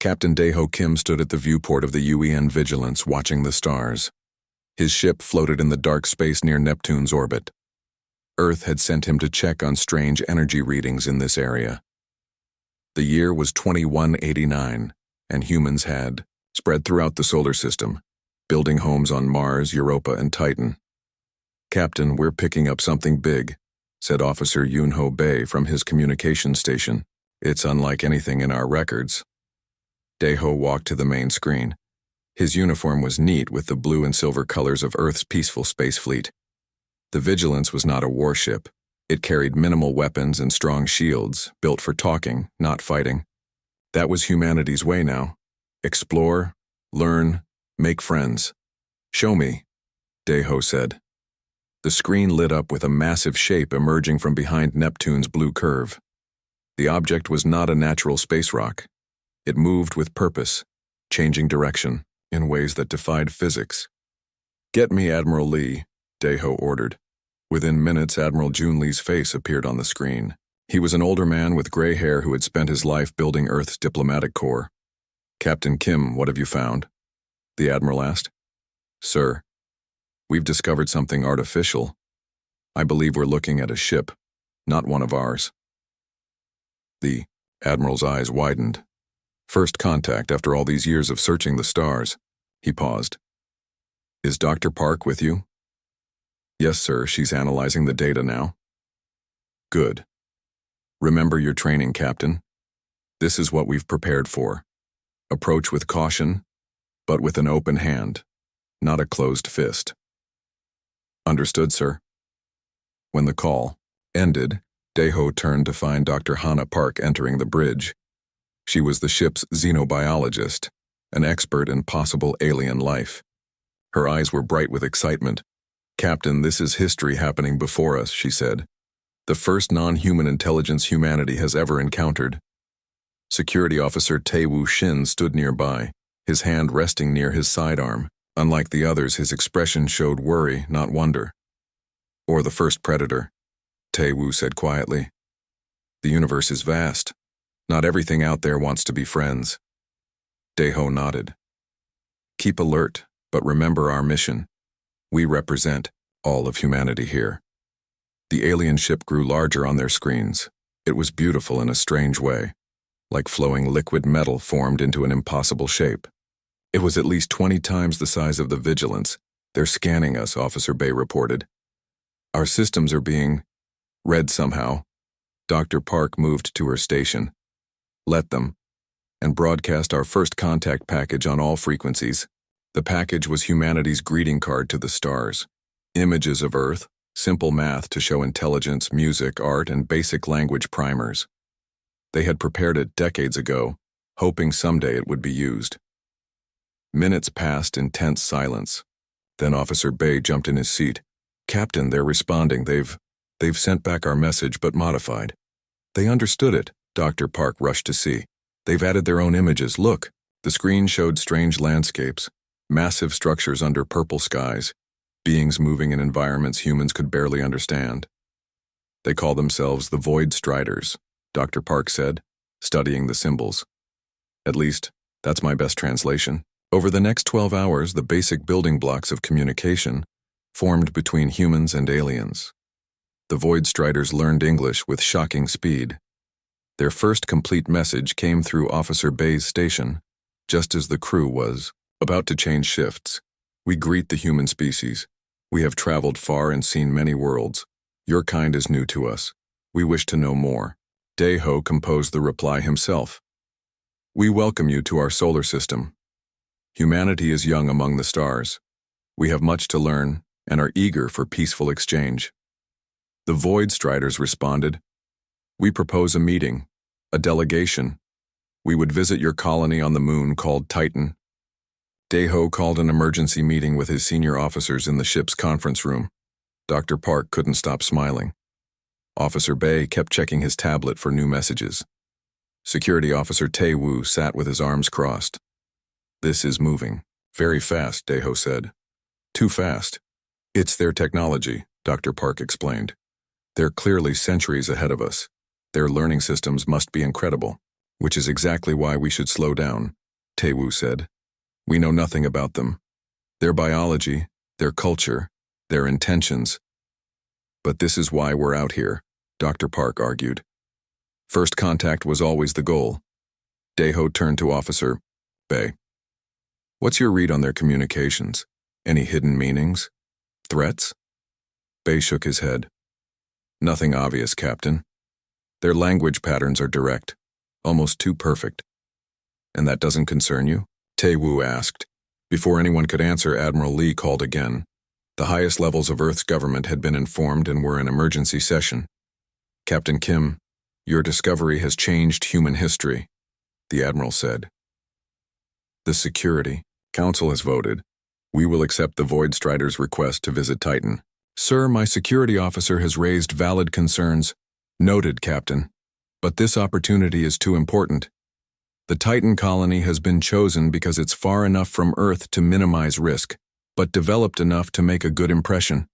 Captain Daeho Kim stood at the viewport of the UEN Vigilance watching the stars. His ship floated in the dark space near Neptune's orbit. Earth had sent him to check on strange energy readings in this area. The year was 2189, and humans had spread throughout the solar system, building homes on Mars, Europa, and Titan. "Captain, we're picking up something big," said Officer Yunho Bei from his communication station. "It's unlike anything in our records." Daeho walked to the main screen. His uniform was neat with the blue and silver colors of Earth's peaceful space fleet. The Vigilance was not a warship. It carried minimal weapons and strong shields, built for talking, not fighting. That was humanity's way now. Explore, learn, make friends. "Show me," Daeho said. The screen lit up with a massive shape emerging from behind Neptune's blue curve. The object was not a natural space rock. It moved with purpose, changing direction in ways that defied physics. "Get me Admiral Lee," Daeho ordered. Within minutes, Admiral Jun Lee's face appeared on the screen. He was an older man with gray hair who had spent his life building Earth's diplomatic corps. "Captain Kim, what have you found?" the Admiral asked. "Sir, we've discovered something artificial. I believe we're looking at a ship, not one of ours." The Admiral's eyes widened. First contact after all these years of searching the stars. He paused. "Is Dr. Park with you?" "Yes, sir. She's analyzing the data now." "Good. Remember your training, Captain. This is what we've prepared for. Approach with caution, but with an open hand, not a closed fist." "Understood, sir." When the call ended, Daeho turned to find Dr. Hana Park entering the bridge. She was the ship's xenobiologist, an expert in possible alien life. Her eyes were bright with excitement. "Captain, this is history happening before us," she said. "The first non-human intelligence humanity has ever encountered." Security Officer Tae-Woo Shin stood nearby, his hand resting near his sidearm. Unlike the others, his expression showed worry, not wonder. "Or the first predator," Tae-Woo said quietly. "The universe is vast. Not everything out there wants to be friends." Daeho nodded. "Keep alert, but remember our mission. We represent all of humanity here." The alien ship grew larger on their screens. It was beautiful in a strange way, like flowing liquid metal formed into an impossible shape. It was at least 20 times the size of the Vigilance. "They're scanning us," Officer Bay reported. "Our systems are being read somehow." Dr. Park moved to her station. "Let them, and broadcast our first contact package on all frequencies." The package was humanity's greeting card to the stars. Images of Earth, simple math to show intelligence, music, art, and basic language primers. They had prepared it decades ago, hoping someday it would be used. Minutes passed in tense silence. Then Officer Bay jumped in his seat. "Captain, they're responding. They've sent back our message, but modified." "They understood it," Dr. Park rushed to see. "They've added their own images. Look." The screen showed strange landscapes, massive structures under purple skies, beings moving in environments humans could barely understand. "They call themselves the Void Striders," Dr. Park said, studying the symbols. "At least, that's my best translation." Over the next 12 hours, the basic building blocks of communication formed between humans and aliens. The Void Striders learned English with shocking speed. Their first complete message came through Officer Bay's station, just as the crew was about to change shifts. "We greet the human species. We have traveled far and seen many worlds. Your kind is new to us. We wish to know more." Daeho composed the reply himself. "We welcome you to our solar system. Humanity is young among the stars. We have much to learn and are eager for peaceful exchange." The Void Striders responded, "We propose a meeting, a delegation. We would visit your colony on the moon called Titan." Daeho called an emergency meeting with his senior officers in the ship's conference room. Dr. Park couldn't stop smiling. Officer Bay kept checking his tablet for new messages. Security Officer Tae-Woo sat with his arms crossed. "This is moving. Very fast," Daeho said. "Too fast." "It's their technology," Dr. Park explained. "They're clearly centuries ahead of us. Their learning systems must be incredible. Which is exactly why we should slow down, Taewoo said. We know nothing about them. Their biology, their culture, their intentions. But this is why we're out here, Dr. Park argued. First contact was always the goal. Daeho turned to Officer Bae. What's your read on their communications? Any hidden meanings? Threats? Bae shook his head. Nothing obvious, Captain. Their language patterns are direct, almost too perfect. And that doesn't concern you? Taewoo asked. Before anyone could answer, Admiral Lee called again. The highest levels of Earth's government had been informed and were in emergency session. Captain Kim, your discovery has changed human history, the Admiral said. The Security Council has voted. We will accept the Void Strider's request to visit Titan. Sir, my security officer has raised valid concerns. Noted, Captain. But this opportunity is too important. The Titan colony has been chosen because it's far enough from Earth to minimize risk, but developed enough to make a good impression.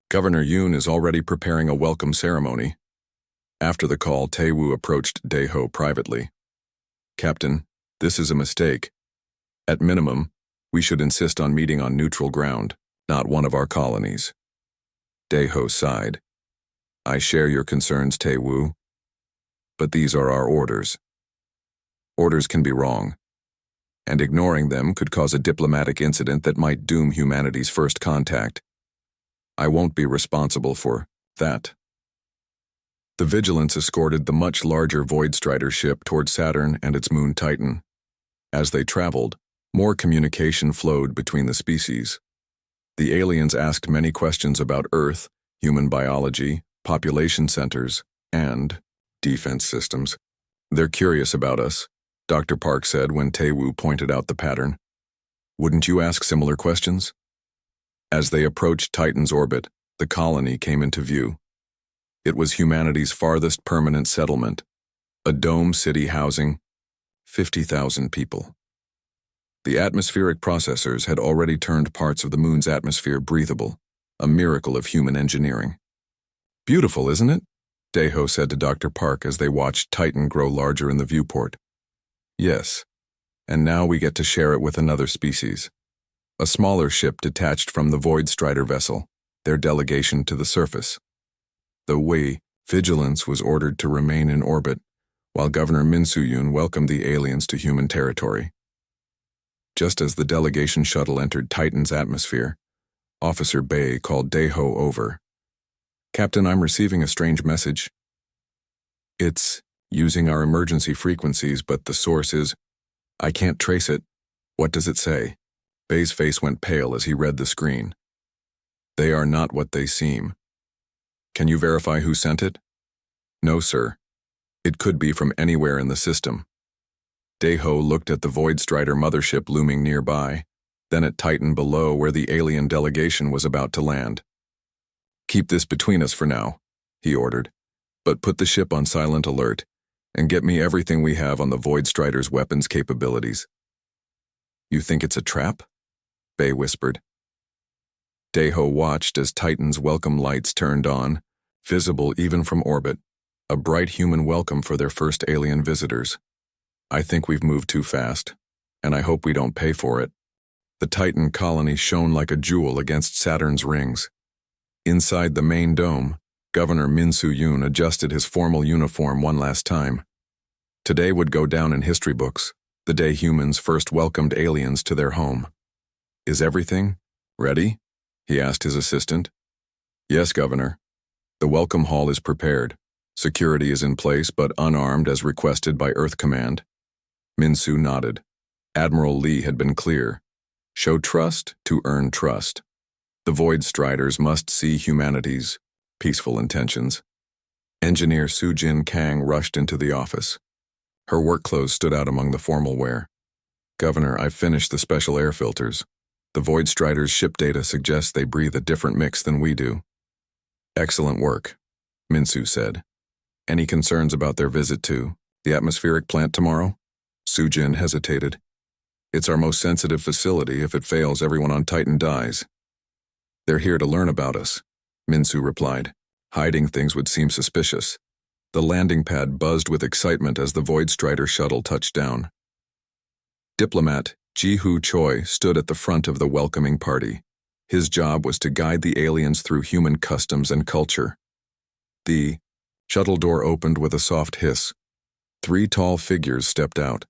Governor Yoon is already preparing a welcome ceremony. After the call, Taewoo approached Daeho privately. Captain, this is a mistake. At minimum, we should insist on meeting on neutral ground, not one of our colonies. Daeho sighed. I share your concerns, Taewoo. But these are our orders. Orders can be wrong, and ignoring them could cause a diplomatic incident that might doom humanity's first contact. I won't be responsible for that. The Vigilance escorted the much larger Void Strider ship toward Saturn and its moon Titan. As they traveled, more communication flowed between the species. The aliens asked many questions about Earth, human biology, population centers, and defense systems. They're curious about us, Dr. Park said when Taewoo pointed out the pattern. Wouldn't you ask similar questions? As they approached Titan's orbit, the colony came into view. It was humanity's farthest permanent settlement, a dome city housing 50,000 people. The atmospheric processors had already turned parts of the moon's atmosphere breathable, a miracle of human engineering. Beautiful, isn't it? Daeho said to Dr. Park as they watched Titan grow larger in the viewport. Yes, and now we get to share it with another species. A smaller ship detached from the Void Strider vessel, their delegation to the surface. The Vigilance was ordered to remain in orbit, while Governor Min Soo-yoon welcomed the aliens to human territory. Just as the delegation shuttle entered Titan's atmosphere, Officer Bae called Daeho over. Captain, I'm receiving a strange message. It's using our emergency frequencies, but the source is... I can't trace it. What does it say? Bae's face went pale as he read the screen. They are not what they seem. Can you verify who sent it? No, sir. It could be from anywhere in the system. Daeho looked at the Void Strider mothership looming nearby, then at Titan below where the alien delegation was about to land. Keep this between us for now, he ordered, but put the ship on silent alert and get me everything we have on the Void Strider's weapons capabilities. You think it's a trap? Bae whispered. Daeho watched as Titan's welcome lights turned on, visible even from orbit, a bright human welcome for their first alien visitors. I think we've moved too fast, and I hope we don't pay for it. The Titan colony shone like a jewel against Saturn's rings. Inside the main dome, Governor Min Soo-yoon adjusted his formal uniform one last time. Today would go down in history books, the day humans first welcomed aliens to their home. Is everything ready? He asked his assistant. Yes, Governor. The welcome hall is prepared. Security is in place but unarmed as requested by Earth Command. Min-soo nodded. Admiral Lee had been clear. Show trust to earn trust. The Void Striders must see humanity's peaceful intentions. Engineer Soo-jin Kang rushed into the office. Her work clothes stood out among the formal wear. Governor, I've finished the special air filters. The Void Striders' ship data suggests they breathe a different mix than we do. Excellent work, Min-soo said. Any concerns about their visit to the atmospheric plant tomorrow? Soo-jin hesitated. It's our most sensitive facility. If it fails, everyone on Titan dies. They're here to learn about us, Min-soo replied. Hiding things would seem suspicious. The landing pad buzzed with excitement as the Void Strider shuttle touched down. Diplomat Ji-Hoo Choi stood at the front of the welcoming party. His job was to guide the aliens through human customs and culture. The shuttle door opened with a soft hiss. 3 tall figures stepped out.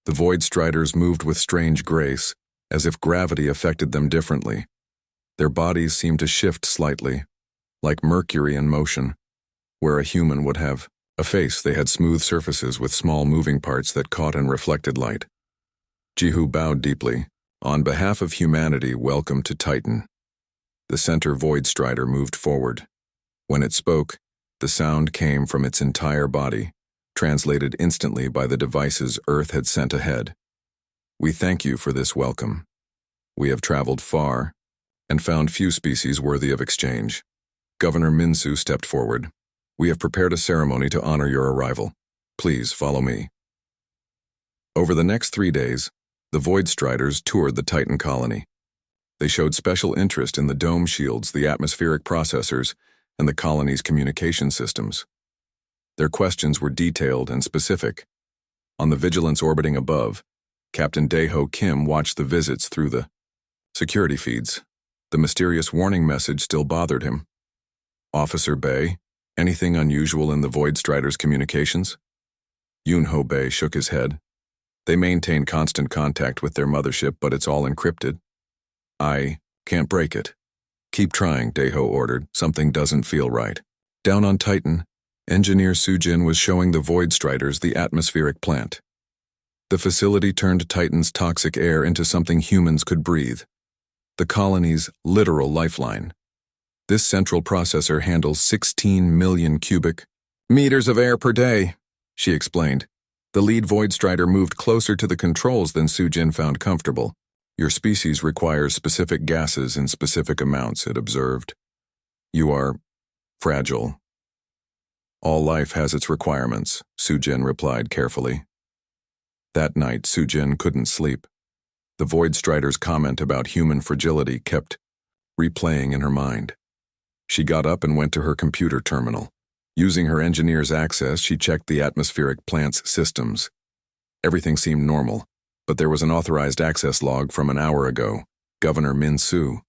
The Void Striders moved with strange grace, as if gravity affected them differently. Their bodies seemed to shift slightly, like mercury in motion. Where a human would have a face, they had smooth surfaces with small moving parts that caught and reflected light. Ji-Hoo bowed deeply. On behalf of humanity, welcome to Titan. The center Void Strider moved forward. When it spoke, the sound came from its entire body, translated instantly by the devices Earth had sent ahead. We thank you for this welcome. We have traveled far and found few species worthy of exchange. Governor Min-Soo stepped forward. We have prepared a ceremony to honor your arrival. Please follow me. Over the next 3 days, the Void Striders toured the Titan colony. They showed special interest in the dome shields, the atmospheric processors, and the colony's communication systems. Their questions were detailed and specific. On the Vigilance orbiting above, Captain Dae-Ho Kim watched the visits through the security feeds. The mysterious warning message still bothered him. Officer Bae, anything unusual in the Void Striders' communications? Yoon-Ho Bae shook his head. They maintain constant contact with their mothership, but it's all encrypted. I can't break it. Keep trying, Dae-Ho ordered. Something doesn't feel right. Down on Titan, Engineer Soo-Jin was showing the Void Striders the atmospheric plant. The facility turned Titan's toxic air into something humans could breathe. The colony's literal lifeline. This central processor handles 16 million cubic meters of air per day, she explained. The lead Void Strider moved closer to the controls than Soo-Jin found comfortable. Your species requires specific gases in specific amounts, it observed. You are fragile. All life has its requirements, Soo-Jin replied carefully. That night, Soo-Jin couldn't sleep. The Void Strider's comment about human fragility kept replaying in her mind. She got up and went to her computer terminal. Using her engineer's access, she checked the atmospheric plant's systems. Everything seemed normal, but there was an authorized access log from an hour ago. Governor Min-Soo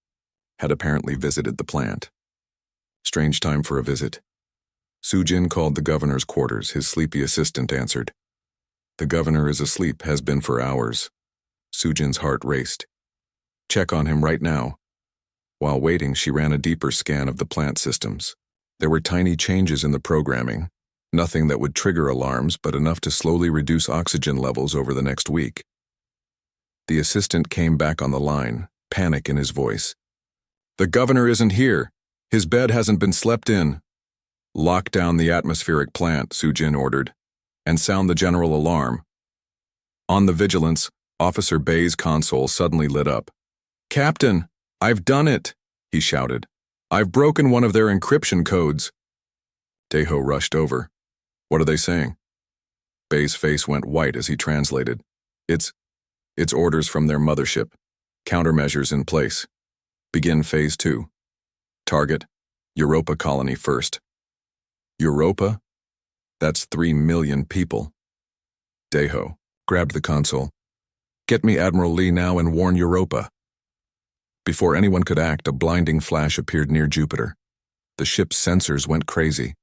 had apparently visited the plant. Strange time for a visit. Soo-Jin called the governor's quarters. His sleepy assistant answered. The governor is asleep, has been for hours. Soo-Jin's heart raced. Check on him right now. While waiting, she ran a deeper scan of the plant systems. There were tiny changes in the programming, nothing that would trigger alarms, but enough to slowly reduce oxygen levels over the next week. The assistant came back on the line, panic in his voice. The governor isn't here. His bed hasn't been slept in. Lock down the atmospheric plant, Soo-Jin ordered, and sound the general alarm. On the Vigilance, Officer Bae's console suddenly lit up. Captain, I've done it, he shouted. I've broken one of their encryption codes. Dae-Ho rushed over. What are they saying? Bae's face went white as he translated. It's orders from their mothership. Countermeasures in place. Begin Phase 2. Target, Europa colony first. Europa? That's 3 million people. Dae-Ho grabbed the console. Get me Admiral Lee now and warn Europa. Before anyone could act, a blinding flash appeared near Jupiter. The ship's sensors went crazy.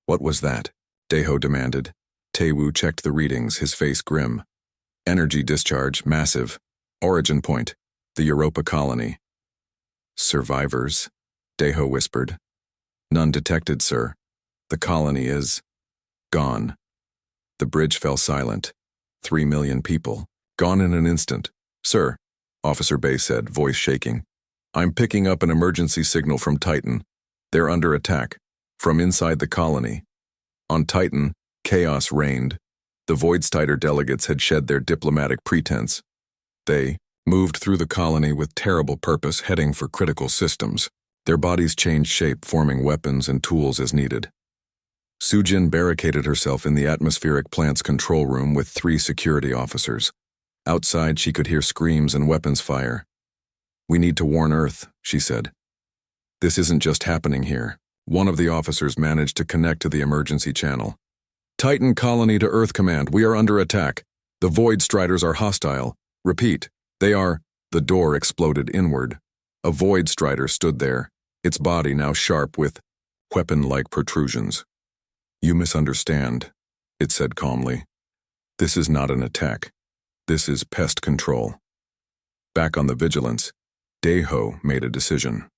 What was that? Dae-Ho demanded. Tae-Woo checked the readings, his face grim. Energy discharge, massive. Origin point, the Europa colony. Survivors, Dae-Ho whispered. None detected, sir. The colony is gone. The bridge fell silent. 3 million people, gone in an instant. Sir, Officer Bae said, voice shaking. I'm picking up an emergency signal from Titan. They're under attack, from inside the colony. On Titan, chaos reigned. The Void Strider delegates had shed their diplomatic pretense. They moved through the colony with terrible purpose, heading for critical systems. Their bodies changed shape, forming weapons and tools as needed. Soo-Jin barricaded herself in the atmospheric plant's control room with 3 security officers. Outside, she could hear screams and weapons fire. We need to warn Earth, she said. This isn't just happening here. One of the officers managed to connect to the emergency channel. Titan colony to Earth Command, we are under attack. The Void Striders are hostile. Repeat, they are. The door exploded inward. A Void Strider stood there, its body now sharp with weapon-like protrusions. You misunderstand, it said calmly. This is not an attack. This is pest control. Back on the Vigilance, Daeho made a decision.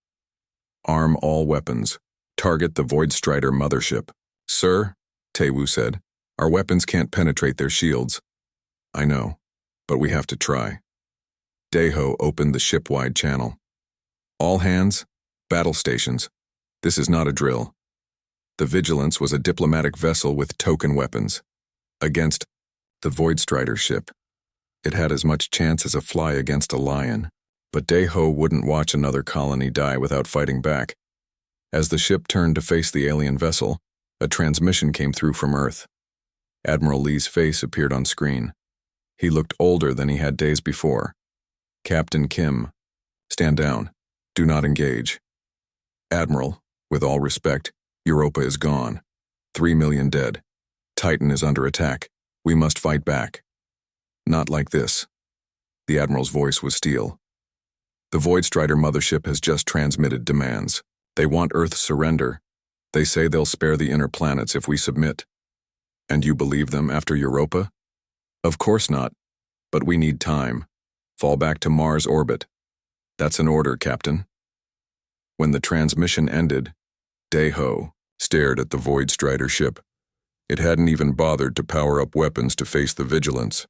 Arm all weapons. Target the Void Strider mothership. Sir, Taewoo said, our weapons can't penetrate their shields. I know, but we have to try. Daeho opened the ship-wide channel. All hands, battle stations. This is not a drill. The Vigilance was a diplomatic vessel with token weapons. Against the Void Strider ship. It had as much chance as a fly against a lion, but Daeho wouldn't watch another colony die without fighting back. As the ship turned to face the alien vessel, a transmission came through from Earth. Admiral Lee's face appeared on screen. He looked older than he had days before. Captain Kim, stand down. Do not engage. Admiral, with all respect, Europa is gone. 3 million dead. Titan is under attack. We must fight back. Not like this. The Admiral's voice was steel. The Void Strider mothership has just transmitted demands. They want Earth's surrender. They say they'll spare the inner planets if we submit. And you believe them after Europa? Of course not. But we need time. Fall back to Mars orbit. That's an order, Captain. When the transmission ended, Daeho stared at the Void Strider ship. It hadn't even bothered to power up weapons to face the Vigilance.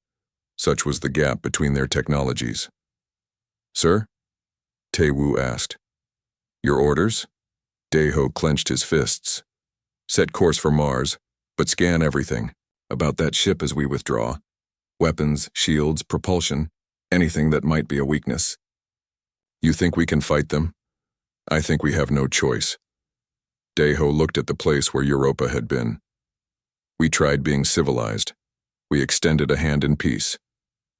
Such was the gap between their technologies. Sir? Taewoo asked. Your orders? Daeho clenched his fists. Set course for Mars, but scan everything. About that ship as we withdraw. Weapons, shields, propulsion, anything that might be a weakness. You think we can fight them? I think we have no choice. Daeho looked at the place where Europa had been. We tried being civilized. We extended a hand in peace.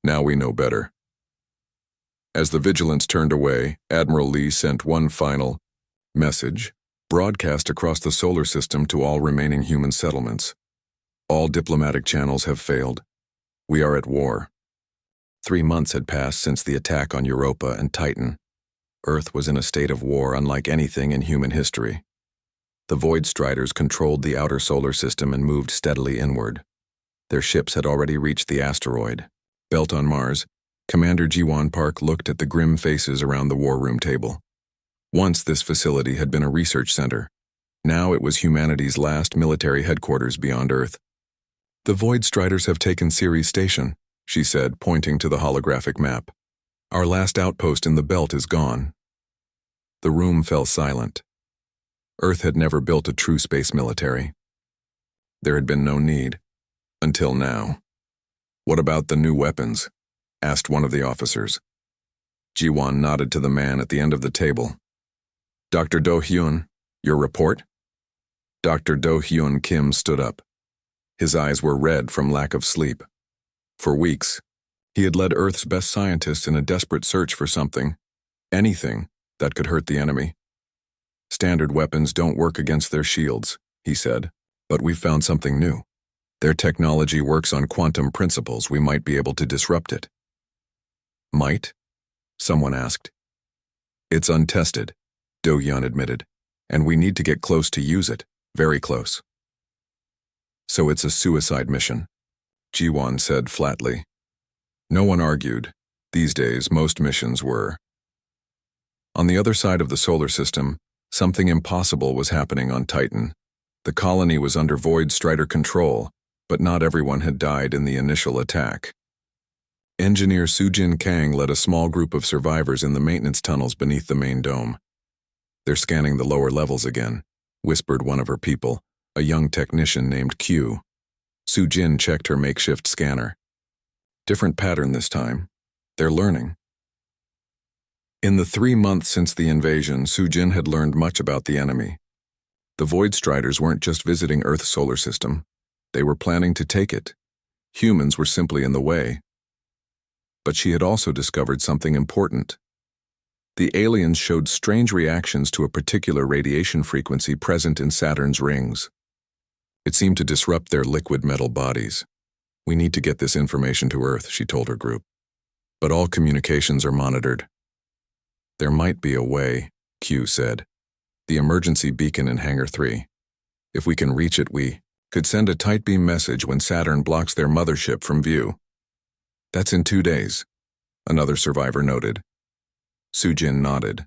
Now we know better. As the Vigilance turned away, Admiral Lee sent one final message, broadcast across the solar system to all remaining human settlements. All diplomatic channels have failed. We are at war. 3 months had passed since the attack on Europa and Titan. Earth was in a state of war unlike anything in human history. The Void Striders controlled the outer solar system and moved steadily inward. Their ships had already reached the asteroid. Belt on Mars, Commander Jiwon Park looked at the grim faces around the war room table. Once this facility had been a research center. Now it was humanity's last military headquarters beyond Earth. The Void Striders have taken Ceres Station, she said, pointing to the holographic map. Our last outpost in the belt is gone. The room fell silent. Earth had never built a true space military. There had been no need. Until now. What about the new weapons? Asked one of the officers. Jiwon nodded to the man at the end of the table. Dr. Do-hyun, your report? Dr. Do-hyun Kim stood up. His eyes were red from lack of sleep. For weeks, he had led Earth's best scientists in a desperate search for something, anything, that could hurt the enemy. Standard weapons don't work against their shields, he said, but we've found something new. Their technology works on quantum principles. We might be able to disrupt it. Might? Someone asked. It's untested, Do-hyun admitted, and we need to get close to use it, very close. So it's a suicide mission, Jiwon said flatly. No one argued. These days, most missions were. On the other side of the solar system, something impossible was happening on Titan. The colony was under Void Strider control, but not everyone had died in the initial attack. Engineer Soo-jin Kang led a small group of survivors in the maintenance tunnels beneath the main dome. They're scanning the lower levels again, whispered one of her people, a young technician named Q. Soo-jin checked her makeshift scanner. Different pattern this time. They're learning. In the 3 months since the invasion, Soo-jin had learned much about the enemy. The Void Striders weren't just visiting Earth's solar system. They were planning to take it. Humans were simply in the way. But she had also discovered something important. The aliens showed strange reactions to a particular radiation frequency present in Saturn's rings. It seemed to disrupt their liquid metal bodies. "We need to get this information to Earth," she told her group. "But all communications are monitored." "There might be a way," Q said. "The emergency beacon in Hangar 3. If we can reach it, we could send a tight beam message when Saturn blocks their mothership from view." "That's in 2 days," another survivor noted. Sujin nodded.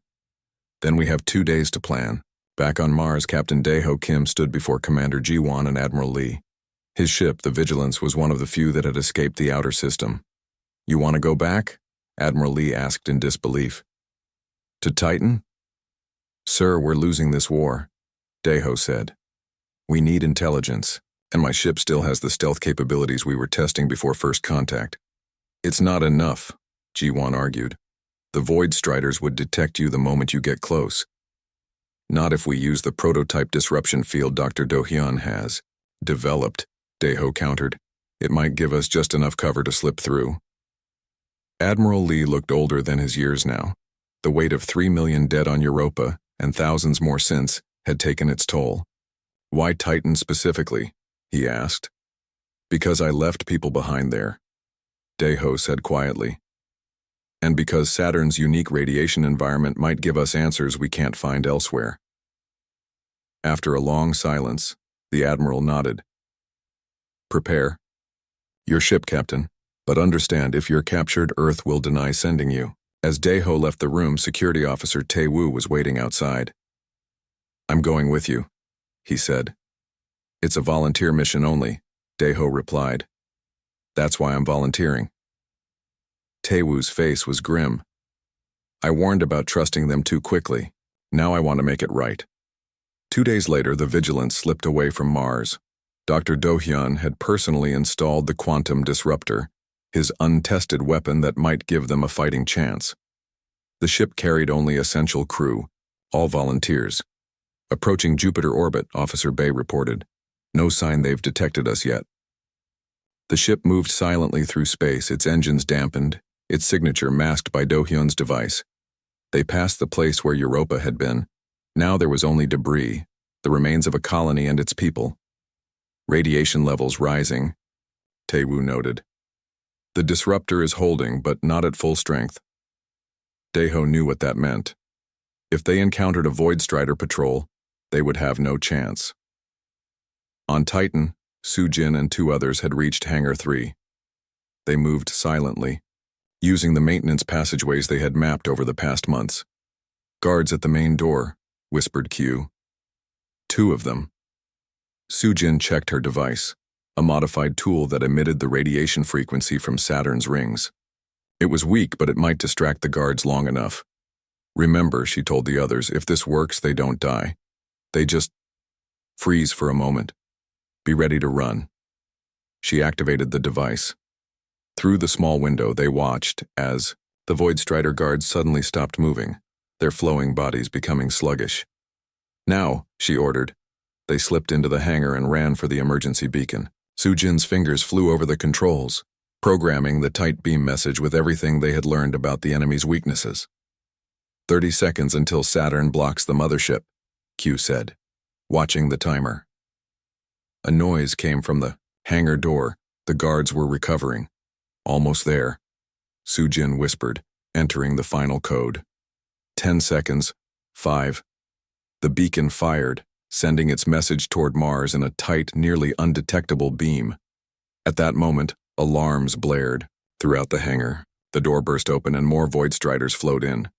"Then we have 2 days to plan." Back on Mars, Captain Daeho Kim stood before Commander Jiwon and Admiral Lee. His ship, the Vigilance, was one of the few that had escaped the outer system. "You want to go back?" Admiral Lee asked in disbelief. "To Titan?" "Sir, we're losing this war," Daeho said. "We need intelligence, and my ship still has the stealth capabilities we were testing before first contact." "It's not enough," Jiwon argued. "The Void Striders would detect you the moment you get close." "Not if we use the prototype disruption field Dr. Do-hyun has developed," Daeho countered. "It might give us just enough cover to slip through." Admiral Lee looked older than his years now. The weight of 3 million dead on Europa, and thousands more since, had taken its toll. "Why Titan specifically?" he asked. "Because I left people behind there," Daeho said quietly. "And because Saturn's unique radiation environment might give us answers we can't find elsewhere." After a long silence, the Admiral nodded. "Prepare. Your ship, Captain, but understand if you're captured, Earth will deny sending you." As Daeho left the room, Security Officer Tae-woo was waiting outside. "I'm going with you," he said. "It's a volunteer mission only," Daeho replied. "That's why I'm volunteering." Tae-woo's face was grim. "I warned about trusting them too quickly. Now I want to make it right." 2 days later, the Vigilance slipped away from Mars. Dr. Do-hyun had personally installed the quantum disruptor, his untested weapon that might give them a fighting chance. The ship carried only essential crew, all volunteers. "Approaching Jupiter orbit," Officer Bay reported. "No sign they've detected us yet." The ship moved silently through space, its engines dampened, its signature masked by Do-hyun's device. They passed the place where Europa had been. Now there was only debris, the remains of a colony and its people. "Radiation levels rising," Tae-woo noted. "The disruptor is holding, but not at full strength." Daeho knew what that meant. If they encountered a Void Strider patrol, they would have no chance. On Titan, Sujin and 2 others had reached Hangar 3. They moved silently, using the maintenance passageways they had mapped over the past months. "Guards at the main door," whispered Q. 2 of them. Sujin checked her device, a modified tool that emitted the radiation frequency from Saturn's rings. It was weak, but it might distract the guards long enough. "Remember," she told the others, "if this works, they don't die. They just freeze for a moment. Be ready to run." She activated the device. Through the small window, they watched as the Void Strider guards suddenly stopped moving, their flowing bodies becoming sluggish. "Now," she ordered. They slipped into the hangar and ran for the emergency beacon. Sujin's fingers flew over the controls, programming the tight beam message with everything they had learned about the enemy's weaknesses. 30 seconds until Saturn blocks the mothership," Q said, watching the timer. A noise came from the hangar door. The guards were recovering. "Almost there," Sujin whispered, entering the final code. 10 seconds. 5. The beacon fired, sending its message toward Mars in a tight, nearly undetectable beam. At that moment, alarms blared throughout the hangar. The door burst open and more Void Striders flowed in.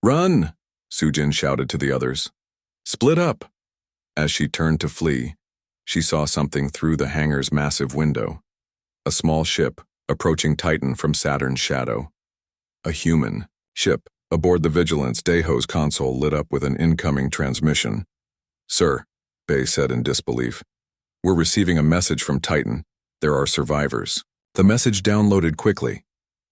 "Run!" Sujin shouted to the others. "Split up!" As she turned to flee, she saw something through the hangar's massive window. A small ship, approaching Titan from Saturn's shadow. A human ship. Aboard the Vigilance, Daeho's console lit up with an incoming transmission. "Sir," Bay said in disbelief, "we're receiving a message from Titan. There are survivors." The message downloaded quickly.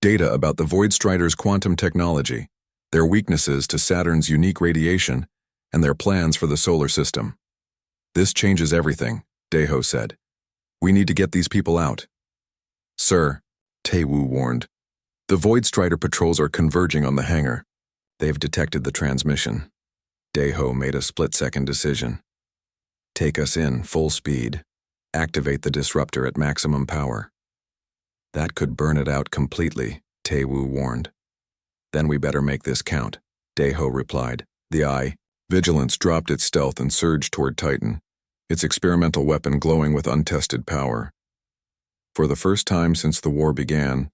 Data about the Void Strider's quantum technology, their weaknesses to Saturn's unique radiation, and their plans for the solar system. "This changes everything," Daeho said. "We need to get these people out." "Sir," Tae-woo warned, "the Void Strider patrols are converging on the hangar. They've detected the transmission. Daeho made a split-second decision. Take us in, full speed. Activate the disruptor at maximum power. That could burn it out completely, Tae-woo warned. Then we better make this count, Daeho replied. The Vigilance dropped its stealth and surged toward Titan, its experimental weapon glowing with untested power. For the first time since the war began,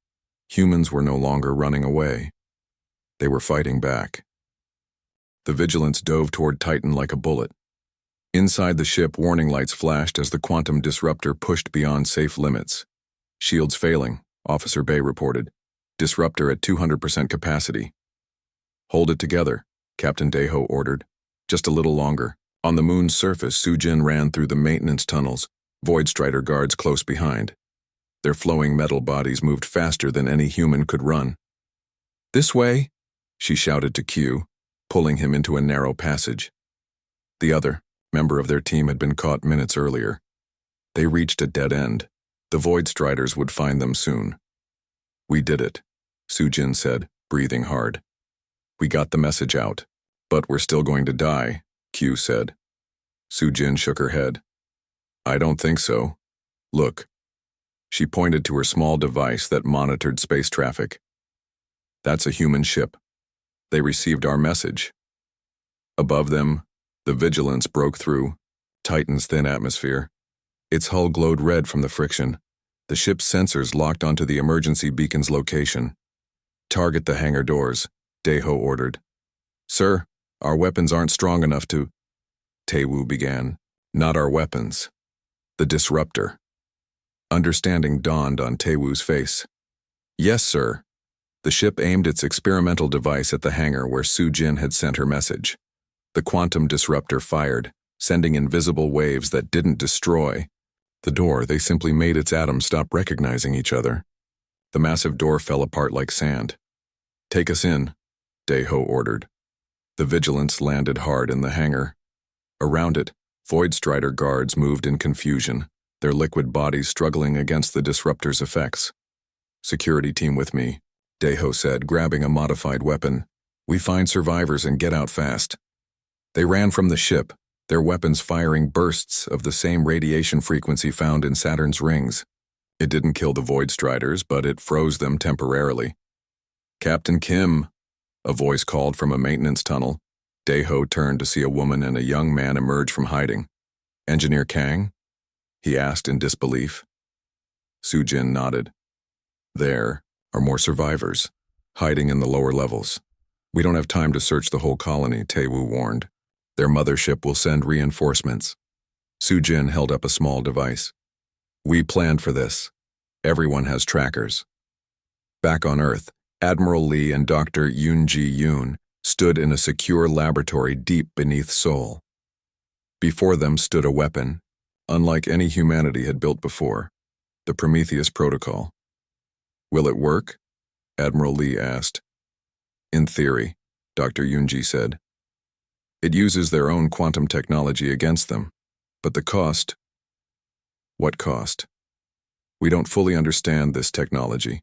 humans were no longer running away. They were fighting back. The Vigilance dove toward Titan like a bullet. Inside the ship, warning lights flashed as the quantum disruptor pushed beyond safe limits. Shields failing, Officer Bay reported. Disruptor at 200% capacity. Hold it together, Captain Daeho ordered. Just a little longer. On the moon's surface, Soo-jin ran through the maintenance tunnels, Void Strider guards close behind. Their flowing metal bodies moved faster than any human could run. This way, she shouted to Q, pulling him into a narrow passage. The other member of their team had been caught minutes earlier. They reached a dead end. The Void Striders would find them soon. We did it, Soo-jin said, breathing hard. We got the message out, but we're still going to die, Q said. Soo-jin shook her head. I don't think so. Look. She pointed to her small device that monitored space traffic. That's a human ship. They received our message. Above them, the Vigilance broke through Titan's thin atmosphere. Its hull glowed red from the friction. The ship's sensors locked onto the emergency beacon's location. Target the hangar doors, Daeho ordered. Sir, our weapons aren't strong enough to... Tae-woo began. Not our weapons. The disruptor. Understanding dawned on Tae-woo's face. Yes, sir. The ship aimed its experimental device at the hangar where Soo-jin had sent her message. The quantum disruptor fired, sending invisible waves that didn't destroy the door. They simply made its atoms stop recognizing each other. The massive door fell apart like sand. Take us in, Daeho ordered. The Vigilance landed hard in the hangar. Around it, Void Strider guards moved in confusion, their liquid bodies struggling against the disruptor's effects. Security team with me, Daeho said, grabbing a modified weapon. We find survivors and get out fast. They ran from the ship, their weapons firing bursts of the same radiation frequency found in Saturn's rings. It didn't kill the Void Striders, but it froze them temporarily. Captain Kim, a voice called from a maintenance tunnel. Daeho turned to see a woman and a young man emerge from hiding. Engineer Kang? He asked in disbelief. Soo-jin nodded. There are more survivors, hiding in the lower levels. We don't have time to search the whole colony, Tae-woo warned. Their mothership will send reinforcements. Soo-jin held up a small device. We planned for this. Everyone has trackers. Back on Earth, Admiral Lee and Dr. Yoon Ji-yoon stood in a secure laboratory deep beneath Seoul. Before them stood a weapon, unlike any humanity had built before, the Prometheus Protocol. Will it work? Admiral Lee asked. In theory, Dr. Yoonji said. It uses their own quantum technology against them, but the cost... What cost? We don't fully understand this technology.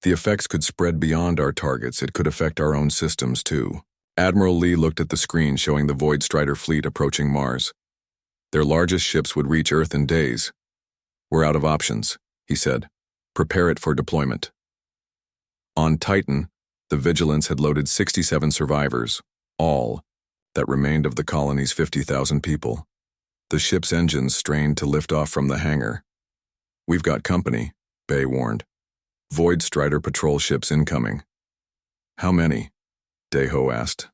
The effects could spread beyond our targets. It could affect our own systems, too. Admiral Lee looked at the screen showing the Void Strider fleet approaching Mars. Their largest ships would reach Earth in days. We're out of options, he said. Prepare it for deployment. On Titan, the Vigilance had loaded 67 survivors, all that remained of the colony's 50,000 people. The ship's engines strained to lift off from the hangar. We've got company, Bay warned. Void Strider patrol ships incoming. How many? Daeho asked.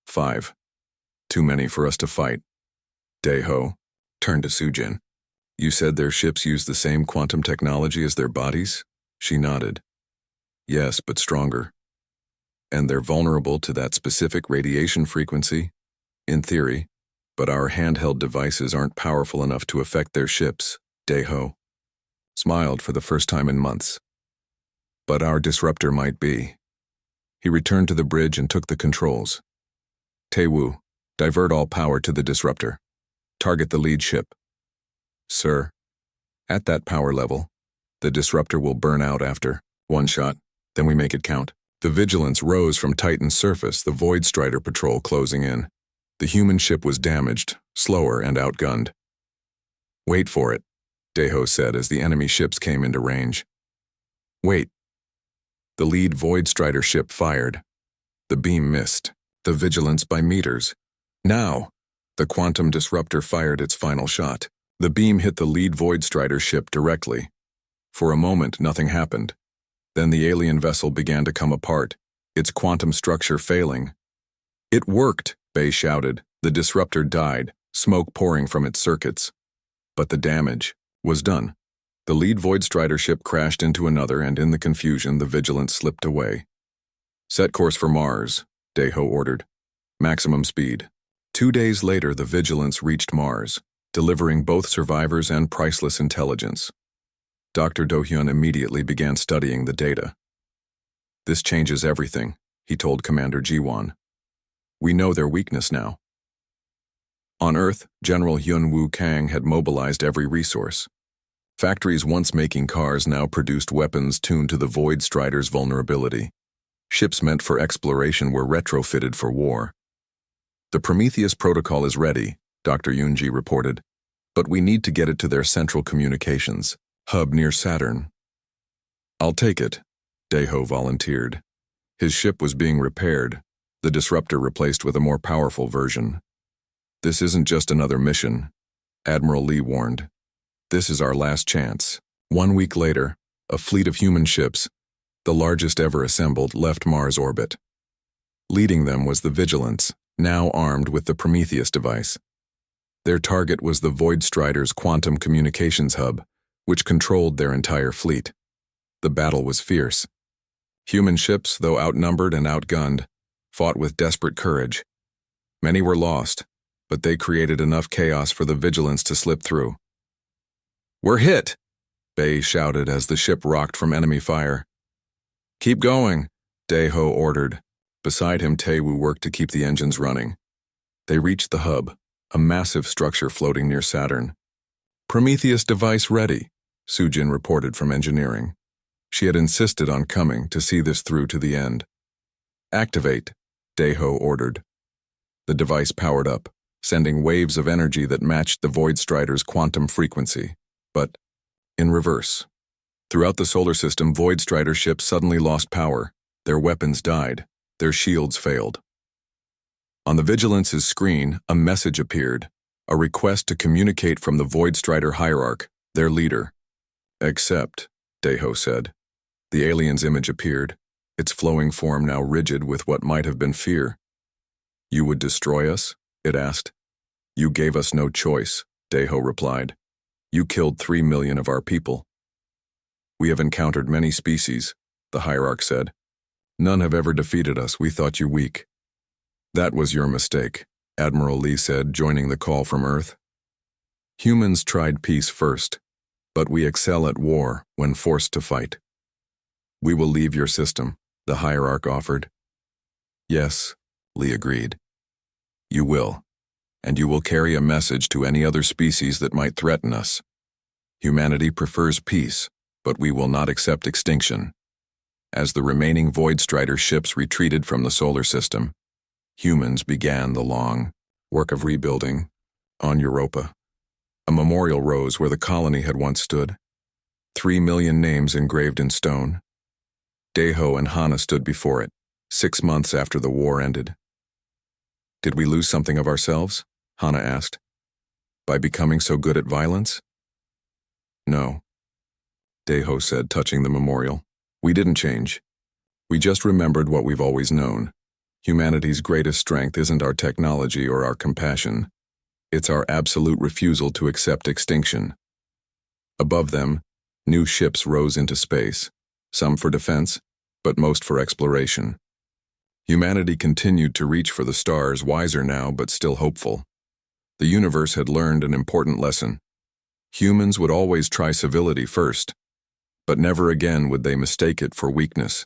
5. Too many for us to fight. Daeho turned to Soo-jin. You said their ships use the same quantum technology as their bodies? She nodded. Yes, but stronger. And they're vulnerable to that specific radiation frequency? In theory, but our handheld devices aren't powerful enough to affect their ships, Daeho smiled for the first time in months. But our disruptor might be. He returned to the bridge and took the controls. Tae-woo, divert all power to the disruptor. Target the lead ship. Sir, at that power level, the disruptor will burn out after one shot, then we make it count. The vigilance rose from Titan's surface, the Void Strider patrol closing in. The human ship was damaged, slower, and outgunned. "Wait for it," Deho said as the enemy ships came into range. "Wait." The lead Void Strider ship fired. The beam missed, the vigilance by meters. "Now!" The quantum disruptor fired its final shot. The beam hit the lead Void Strider ship directly. For a moment, nothing happened. Then the alien vessel began to come apart, its quantum structure failing. "It worked," Bay shouted. The disruptor died, smoke pouring from its circuits. But the damage was done. The lead Void Strider ship crashed into another, and in the confusion, the Vigilance slipped away. "Set course for Mars," Deho ordered. "Maximum speed." 2 days later, the Vigilance reached Mars, delivering both survivors and priceless intelligence. Dr. Do-hyun immediately began studying the data. "This changes everything," he told Commander Ji-won. "We know their weakness now." On Earth, General Hyun-woo Kang had mobilized every resource. Factories once making cars now produced weapons tuned to the Void Strider's vulnerability. Ships meant for exploration were retrofitted for war. "The Prometheus protocol is ready," Dr. Yoon-ji reported, "but we need to get it to their central communications hub near Saturn." "I'll take it," Deho volunteered. His ship was being repaired, the disruptor replaced with a more powerful version. "This isn't just another mission," Admiral Lee warned. "This is our last chance." 1 week later, a fleet of human ships, the largest ever assembled, left Mars orbit. Leading them was the Vigilance, now armed with the Prometheus device. Their target was the Void Strider's quantum communications hub, which controlled their entire fleet. The battle was fierce. Human ships, though outnumbered and outgunned, fought with desperate courage. Many were lost, but they created enough chaos for the Vigilance to slip through. "We're hit!" Bay shouted as the ship rocked from enemy fire. "Keep going," Deho ordered. Beside him, Tae-woo worked to keep the engines running. They reached the hub, a massive structure floating near Saturn. "Prometheus device ready," Soo-jin reported from engineering. She had insisted on coming to see this through to the end. "Activate," Deho ordered. The device powered up, sending waves of energy that matched the Void Strider's quantum frequency, but in reverse. Throughout the solar system, Void Strider ships suddenly lost power. Their weapons died. Their shields failed. On the Vigilance's screen, a message appeared, a request to communicate from the Void Strider hierarch, their leader. "Accept," Deho said. The alien's image appeared, its flowing form now rigid with what might have been fear. "You would destroy us?" it asked. "You gave us no choice," Deho replied. "You killed 3 million of our people." "We have encountered many species," the hierarch said. "None have ever defeated us. We thought you weak." "That was your mistake," Admiral Lee said, joining the call from Earth. "Humans tried peace first, but we excel at war when forced to fight." "We will leave your system," the hierarch offered. "Yes," Lee agreed. "You will, and you will carry a message to any other species that might threaten us. Humanity prefers peace, but we will not accept extinction." As the remaining Void Strider ships retreated from the solar system, humans began the long work of rebuilding on Europa. A memorial rose where the colony had once stood, 3 million names engraved in stone. Deho and Hana stood before it, 6 months after the war ended. "Did we lose something of ourselves?" Hana asked. "By becoming so good at violence?" "No," Deho said, touching the memorial. "We didn't change. We just remembered what we've always known. Humanity's greatest strength isn't our technology or our compassion. It's our absolute refusal to accept extinction." Above them, new ships rose into space, some for defense, but most for exploration. Humanity continued to reach for the stars, wiser now but still hopeful. The universe had learned an important lesson. Humans would always try civility first, but never again would they mistake it for weakness.